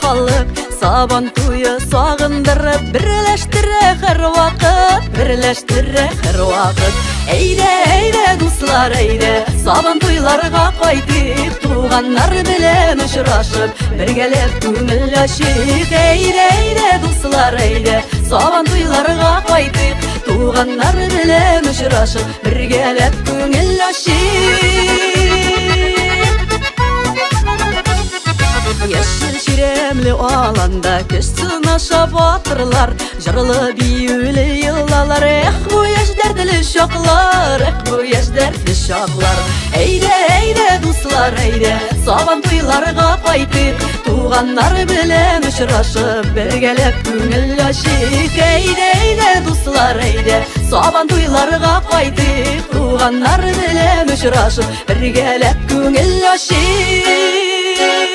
халык, сабан туйы сагындырып, берләштерә һәр вакыт. Әйдә, дуслар, әйдә, сабан туйларга кайтыйк, туганнар белән очрашып, бергәләп күңел ачыйк. Әйдә, дуслар, әйдә, сабан туйларга кайтыйк, туганнар белән очрашып, бергәләп күңел ачыйк. Яшел чиремле аланда көчсүн аша батырлар, жырлы биюле йылалар. Бу яшьләр диле чаклар, бу яшьләр диле чаклар. Әйдә, дуслар, әйдә, сабан туйларга кайтыйк, туганнар белән очрашып, бергәләп күңел ачыйк. Әйдә, дуслар, әйдә, сабан туйларга кайтыйк, туганнар белән очрашып, бергәләп күңел ачыйк.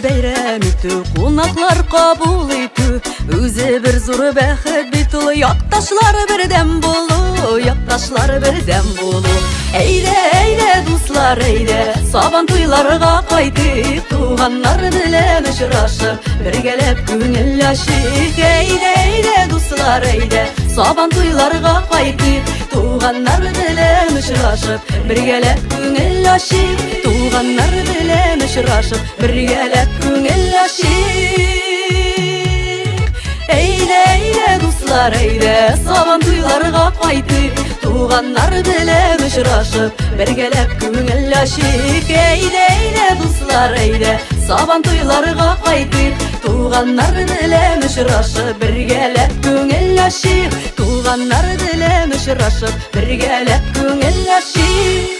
Бәйрәм итү, кунаклар кабул итү, үзе бер зур бәхет бит ул. Якташлар бердәм булу, якташлар бердәм булу. Әйдә, дуслар, әйдә, сабан туйларга кайтыйк, туганнар белән очрашып, бергәләп күңел ачыйк. Әйдә, дуслар, әйдә, сабан туйларга кайтыйк, туганнар белән очрашып, бергәләп күңел ачыйк. Туганнар белән очрашып, бергәләп күңел ачыйк. Әйдә, дуслар, әйдә, сабан туйларга кайтыйк, туганнар белән очрашып, бергәләп күңел ачыйк. Әйдә, дуслар, әйдә, сабан туйларга кайтыйк, туганнар белән очрашып, бергәләп күңел ачыйк. Туганнар белән очрашып, бергәләп күңел ачыйк.